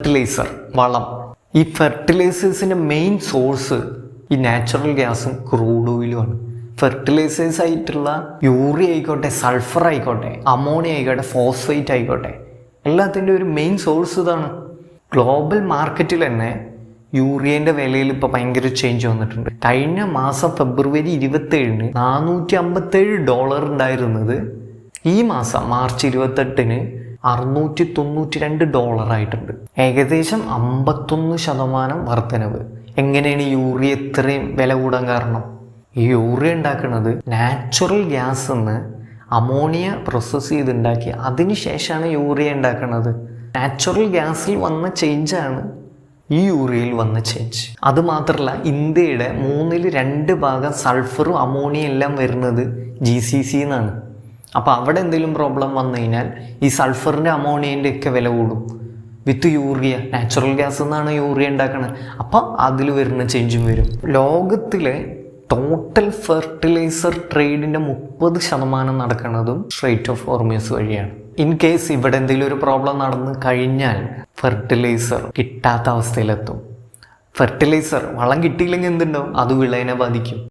Fertiliser, വളം. ഈ ഫെർട്ടിലൈസേഴ്സിൻ്റെ main source ഈ നാച്ചുറൽ ഗ്യാസും ക്രൂഡ് ഓയിലുമാണ്. ഫെർട്ടിലൈസേഴ്സ് ആയിട്ടുള്ള യൂറിയ ആയിക്കോട്ടെ, സൾഫർ ആയിക്കോട്ടെ, അമോണിയ ആയിക്കോട്ടെ, ഫോസ്ഫേറ്റ് ആയിക്കോട്ടെ, എല്ലാത്തിൻ്റെ ഒരു മെയിൻ സോഴ്സ് ഇതാണ്. ഗ്ലോബൽ മാർക്കറ്റിൽ തന്നെ യൂറിയൻ്റെ വിലയിൽ ഇപ്പോൾ ഭയങ്കര ചേഞ്ച് വന്നിട്ടുണ്ട്. കഴിഞ്ഞ മാസം ഫെബ്രുവരി 27-ന് $457 ഉണ്ടായിരുന്നത് ഈ മാസം മാർച്ച് 28-ന് $692 ആയിട്ടുണ്ട്. ഏകദേശം 51% വർധനവ്. എങ്ങനെയാണ് യൂറിയ ഇത്രയും വില കൂടാൻ കാരണം? ഈ യൂറിയ ഉണ്ടാക്കുന്നത് നാച്ചുറൽ ഗ്യാസ് എന്ന് അമോണിയ പ്രോസസ്സ് ചെയ്തുണ്ടാക്കി അതിന് ശേഷമാണ് യൂറിയ ഉണ്ടാക്കുന്നത്. നാച്ചുറൽ ഗ്യാസിൽ വന്ന ചേഞ്ചാണ് ഈ യൂറിയയിൽ വന്ന ചേഞ്ച്. അതുമാത്രമല്ല, ഇന്ത്യയുടെ 2/3 സൾഫറും അമോണിയ എല്ലാം വരുന്നത് GCC എന്നാണ്. അപ്പോൾ അവിടെ എന്തെങ്കിലും പ്രോബ്ലം വന്നു കഴിഞ്ഞാൽ ഈ സൾഫറിൻ്റെ അമോണിയൻ്റെ ഒക്കെ വില കൂടും. വിത്ത് യൂറിയ, നാച്ചുറൽ ഗ്യാസ് എന്നാണ് യൂറിയ ഉണ്ടാക്കുന്നത്. അപ്പോൾ അതിൽ വരുന്ന ചേഞ്ചും വരും. ലോകത്തിലെ ടോട്ടൽ ഫെർട്ടിലൈസർ ട്രേഡിൻ്റെ 30% നടക്കുന്നതും സ്ട്രെയിറ്റ് ഓഫ് ഹോർമൂസ് വഴിയാണ്. ഇൻ കേസ് ഇവിടെ എന്തെങ്കിലും ഒരു പ്രോബ്ലം നടന്നു കഴിഞ്ഞാൽ ഫെർട്ടിലൈസർ കിട്ടാത്ത അവസ്ഥയിലെത്തും. ഫെർട്ടിലൈസർ വളം കിട്ടിയില്ലെങ്കിൽ എന്തുണ്ടാവും? അത് വിളയെ ബാധിക്കും.